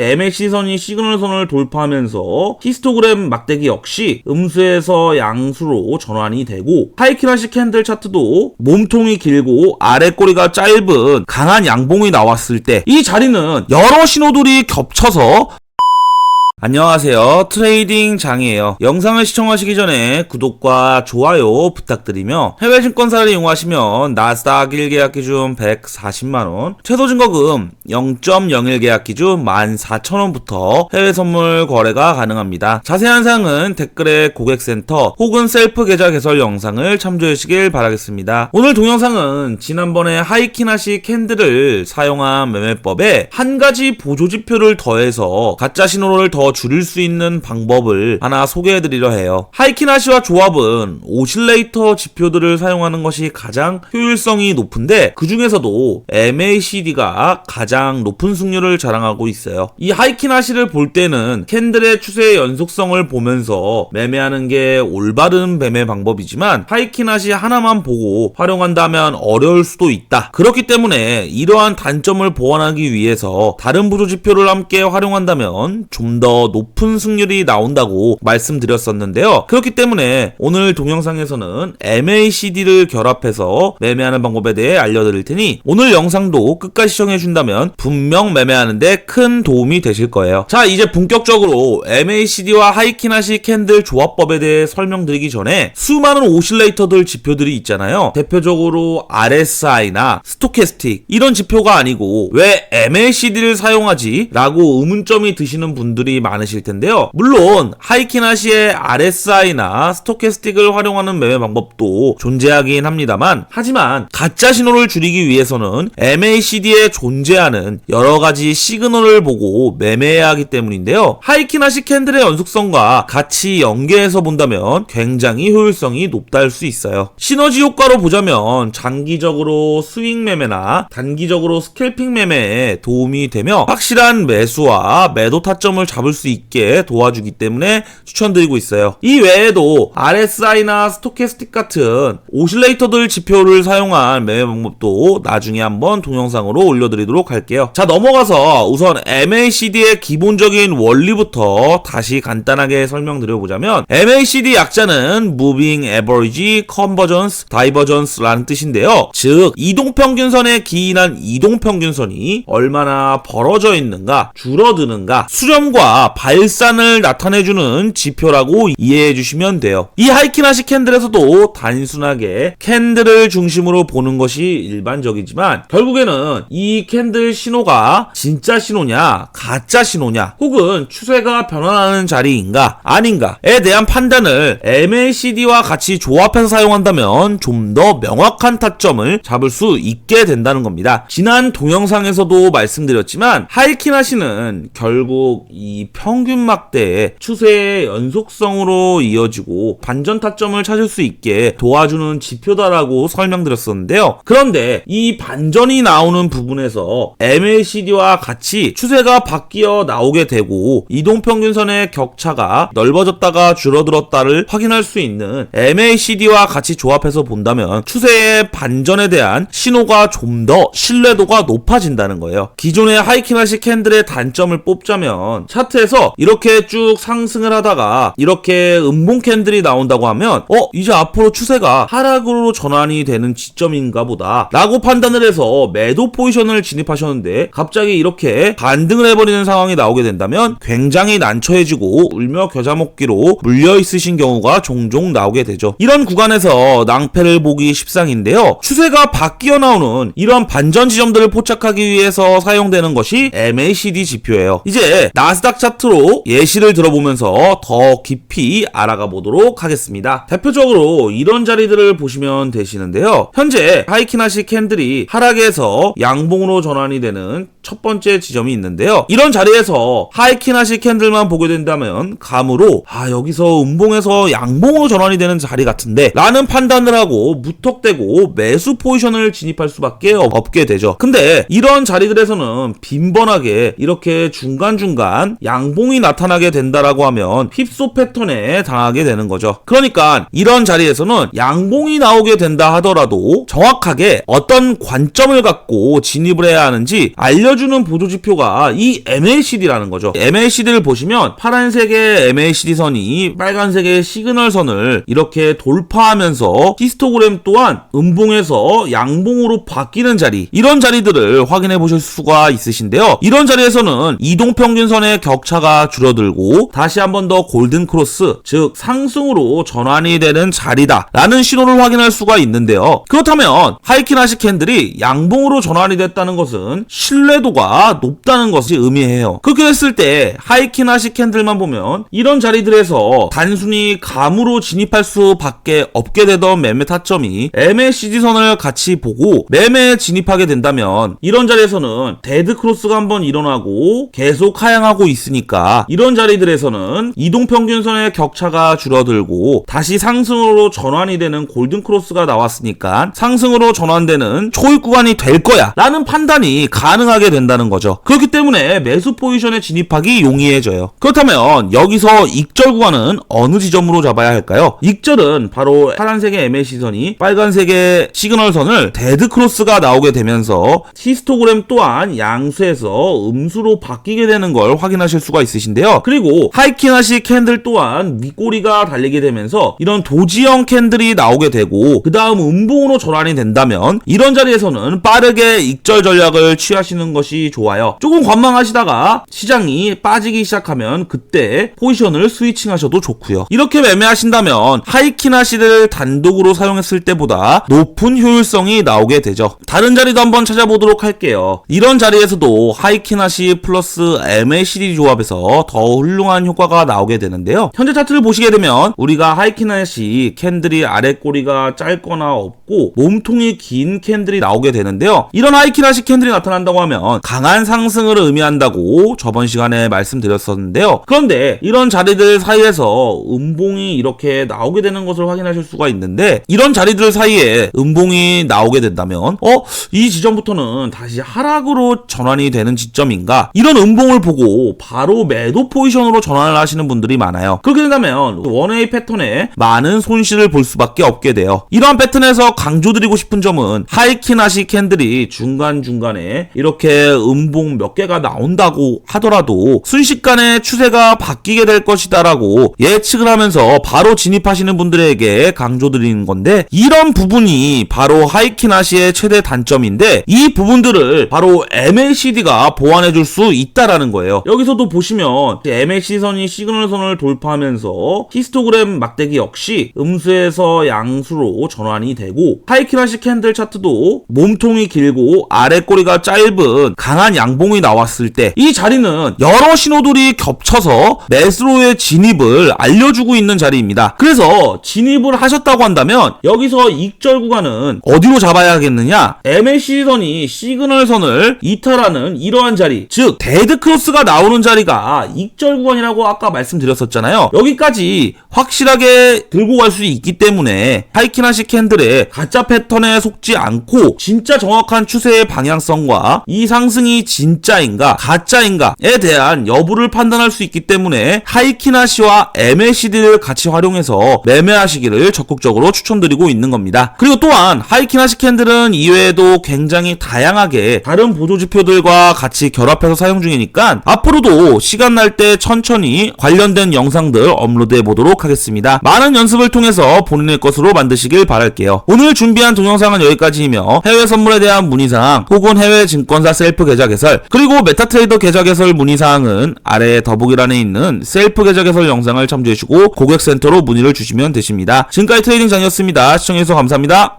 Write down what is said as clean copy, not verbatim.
MACD선이 시그널선을 돌파하면서 히스토그램 막대기 역시 음수에서 양수로 전환이 되고, 하이키나시 캔들 차트도 몸통이 길고 아래 꼬리가 짧은 강한 양봉이 나왔을 때 이 자리는 여러 신호들이 겹쳐서 안녕하세요, 트레이딩 장이에요. 영상을 시청하시기 전에 구독과 좋아요 부탁드리며, 해외 증권사를 이용하시면 나스닥 1계약 기준 140만원, 최소 증거금 0.01 계약 기준 14,000원부터 해외 선물 거래가 가능합니다. 자세한 사항은 댓글에 고객센터 혹은 셀프 계좌 개설 영상을 참조해 주시길 바라겠습니다. 오늘 동영상은 지난번에 하이키나시 캔들을 사용한 매매법에 한 가지 보조지표를 더해서 가짜 신호를 더 줄일 수 있는 방법을 하나 소개해드리려 해요. 하이키나시와 조합은 오실레이터 지표들을 사용하는 것이 가장 효율성이 높은데, 그 중에서도 MACD가 가장 높은 승률을 자랑하고 있어요. 이 하이키나시를 볼 때는 캔들의 추세의 연속성을 보면서 매매하는 게 올바른 매매 방법이지만, 하이키나시 하나만 보고 활용한다면 어려울 수도 있다. 그렇기 때문에 이러한 단점을 보완하기 위해서 다른 보조지표를 함께 활용한다면 좀 더 높은 승률이 나온다고 말씀드렸었는데요. 그렇기 때문에 오늘 동영상에서는 MACD를 결합해서 매매하는 방법에 대해 알려드릴 테니, 오늘 영상도 끝까지 시청해준다면 분명 매매하는데 큰 도움이 되실 거예요. 자, 이제 본격적으로 MACD와 하이키나시 캔들 조합법에 대해 설명드리기 전에, 수많은 오실레이터들 지표들이 있잖아요. 대표적으로 RSI나 스토캐스틱, 이런 지표가 아니고 왜 MACD를 사용하지? 라고 의문점이 드시는 분들이 많으실 텐데요. 물론 하이키나시의 RSI나 스토캐스틱을 활용하는 매매 방법도 존재하긴 합니다만, 하지만 가짜 신호를 줄이기 위해서는 MACD에 존재하는 여러가지 시그널을 보고 매매해야 하기 때문인데요. 하이키나시 캔들의 연속성과 같이 연계해서 본다면 굉장히 효율성이 높다 할 수 있어요. 시너지 효과로 보자면 장기적으로 스윙 매매나 단기적으로 스캘핑 매매에 도움이 되며, 확실한 매수와 매도 타점을 잡을 수 있게 도와주기 때문에 추천드리고 있어요. 이 외에도 RSI나 스토캐스틱 같은 오실레이터들 지표를 사용한 매매 방법도 나중에 한번 동영상으로 올려드리도록 할게요. 자, 넘어가서 우선 MACD의 기본적인 원리부터 다시 간단하게 설명드려보자면, MACD 약자는 Moving Average Convergence Divergence 라는 뜻인데요. 즉, 이동평균선에 기인한 이동평균선이 얼마나 벌어져 있는가, 줄어드는가, 수렴과 발산을 나타내주는 지표라고 이해해 주시면 돼요. 이 하이키나시 캔들에서도 단순하게 캔들을 중심으로 보는 것이 일반적이지만, 결국에는 이 캔들 신호가 진짜 신호냐, 가짜 신호냐, 혹은 추세가 변화하는 자리인가 아닌가에 대한 판단을 MACD와 같이 조합해서 사용한다면 좀 더 명확한 타점을 잡을 수 있게 된다는 겁니다. 지난 동영상에서도 말씀드렸지만, 하이키나시는 결국 이 평균 막대의 추세의 연속성으로 이어지고 반전 타점을 찾을 수 있게 도와주는 지표다라고 설명드렸었는데요. 그런데 이 반전이 나오는 부분에서 MACD와 같이 추세가 바뀌어 나오게 되고, 이동평균선의 격차가 넓어졌다가 줄어들었다를 확인할 수 있는 MACD와 같이 조합해서 본다면 추세의 반전에 대한 신호가 좀 더 신뢰도가 높아진다는 거예요. 기존의 하이키나시 캔들의 단점을 뽑자면, 차트에서 이렇게 쭉 상승을 하다가 이렇게 음봉 캔들이 나온다고 하면 이제 앞으로 추세가 하락으로 전환이 되는 지점인가 보다 라고 판단을 해서 매도 포지션을 진입하셨는데, 갑자기 이렇게 반등을 해버리는 상황이 나오게 된다면 굉장히 난처해지고 울며 겨자 먹기로 물려 있으신 경우가 종종 나오게 되죠. 이런 구간에서 낭패를 보기 십상인데요. 추세가 바뀌어 나오는 이런 반전 지점들을 포착하기 위해서 사용되는 것이 MACD 지표예요. 이제 나스닥 차트로 예시를 들어보면서 더 깊이 알아가 보도록 하겠습니다. 대표적으로 이런 자리들을 보시면 되시는데요. 현재 하이키나시 캔들이 하락에서 양봉으로 전환이 되는 첫 번째 지점이 있는데요. 이런 자리에서 하이키나시 캔들만 보게 된다면 감으로 여기서 음봉에서 양봉으로 전환이 되는 자리 같은데 라는 판단을 하고 무턱대고 매수 포지션을 진입할 수밖에 없게 되죠. 근데 이런 자리들에서는 빈번하게 이렇게 중간중간 양봉이 나타나게 된다라고 하면 휩소 패턴에 당하게 되는 거죠. 그러니까 이런 자리에서는 양봉이 나오게 된다 하더라도 정확하게 어떤 관점을 갖고 진입을 해야 하는지 알려주는 알려주는 보조지표가 이 MACD라는 거죠. MACD를 보시면 파란색의 MACD 선이 빨간색의 시그널 선을 이렇게 돌파하면서 히스토그램 또한 음봉에서 양봉으로 바뀌는 자리, 이런 자리들을 확인해 보실 수가 있으신데요. 이런 자리에서는 이동평균선의 격차가 줄어들고 다시 한 번 더 골든크로스, 즉 상승으로 전환이 되는 자리다 라는 신호를 확인할 수가 있는데요. 그렇다면 하이키나시 캔들이 양봉으로 전환이 됐다는 것은 신뢰도가 높다는 것이 의미해요. 그렇게 됐을 때 하이키나시 캔들만 보면 이런 자리들에서 단순히 감으로 진입할 수밖에 없게 되던 매매 타점이 MACD 선을 같이 보고 매매에 진입하게 된다면 이런 자리에서는 데드 크로스가 한번 일어나고 계속 하향하고 있으니까 이런 자리들에서는 이동평균선의 격차가 줄어들고 다시 상승으로 전환이 되는 골든크로스가 나왔으니까 상승으로 전환되는 초입 구간이 될 거야 라는 판단이 가능하게 된다는 거죠. 그렇기 때문에 매수 포지션에 진입하기 용이해져요. 그렇다면 여기서 익절 구간은 어느 지점으로 잡아야 할까요? 익절은 바로 파란색의 MAC선이 빨간색의 시그널선을 데드크로스가 나오게 되면서 히스토그램 또한 양수에서 음수로 바뀌게 되는 걸 확인하실 수가 있으신데요. 그리고 하이키나시 캔들 또한 윗꼬리가 달리게 되면서 이런 도지형 캔들이 나오게 되고 그 다음 음봉으로 전환이 된다면 이런 자리에서는 빠르게 익절 전략을 취하시는 것이 좋아요. 조금 관망하시다가 시장이 빠지기 시작하면 그때 포지션을 스위칭 하셔도 좋고요. 이렇게 매매하신다면 하이키나시를 단독으로 사용했을 때보다 높은 효율성이 나오게 되죠. 다른 자리도 한번 찾아보도록 할게요. 이런 자리에서도 하이키나시 플러스 MACD 조합에서 더 훌륭한 효과가 나오게 되는데요. 현재 차트를 보시게 되면 우리가 하이키나시 캔들이 아래 꼬리가 짧거나 없고 몸통이 긴 캔들이 나오게 되는데요. 이런 하이키나시 캔들이 나타난다고 하면 강한 상승을 의미한다고 저번 시간에 말씀드렸었는데요. 그런데 이런 자리들 사이에서 음봉이 이렇게 나오게 되는 것을 확인하실 수가 있는데 이런 자리들 사이에 음봉이 나오게 된다면 이 지점부터는 다시 하락으로 전환이 되는 지점인가? 이런 음봉을 보고 바로 매도 포지션으로 전환을 하시는 분들이 많아요. 그렇게 된다면 원웨이 패턴에 많은 손실을 볼 수밖에 없게 돼요. 이러한 패턴에서 강조드리고 싶은 점은 하이키나시 캔들이 중간중간에 이렇게 음봉 몇 개가 나온다고 하더라도 순식간에 추세가 바뀌게 될 것이다 라고 예측을 하면서 바로 진입하시는 분들에게 강조드리는 건데 이런 부분이 바로 하이키나시의 최대 단점인데 이 부분들을 바로 MACD가 보완해줄 수 있다라는 거예요. 여기서도 보시면 MACD 선이 시그널 선을 돌파하면서 히스토그램 막대기 역시 음수에서 양수로 전환이 되고 하이키나시 캔들 차트도 몸통이 길고 아래 꼬리가 짧은 강한 양봉이 나왔을 때 이 자리는 여러 신호들이 겹쳐서 매수로의 진입을 알려주고 있는 자리입니다. 그래서 진입을 하셨다고 한다면 여기서 익절 구간은 어디로 잡아야 하겠느냐? MACD 선이 시그널 선을 이탈하는 이러한 자리, 즉 데드크로스가 나오는 자리가 익절 구간이라고 아까 말씀드렸었잖아요. 여기까지 확실하게 들고 갈 수 있기 때문에 하이키나시 캔들의 가짜 패턴에 속지 않고 진짜 정확한 추세의 방향성과 이 상승이 진짜인가 가짜인가에 대한 여부를 판단할 수 있기 때문에 하이키나시와 MACD를 같이 활용해서 매매하시기를 적극적으로 추천드리고 있는 겁니다. 그리고 또한 하이키나시 캔들은 이외에도 굉장히 다양하게 다른 보조지표들과 같이 결합해서 사용 중이니까 앞으로도 시간 날 때 천천히 관련된 영상들 업로드해 보도록 하겠습니다. 많은 연습을 통해서 본인의 것으로 만드시길 바랄게요. 오늘 준비한 동영상은 여기까지이며 해외 선물에 대한 문의사항 혹은 해외 증권사 셀프 계좌 개설 그리고 메타트레이더 계좌 개설 문의사항은 아래 더보기란에 있는 셀프 계좌 개설 영상을 참조해주시고 고객센터로 문의를 주시면 되십니다. 지금까지 트레이딩장이었습니다. 시청해주셔서 감사합니다.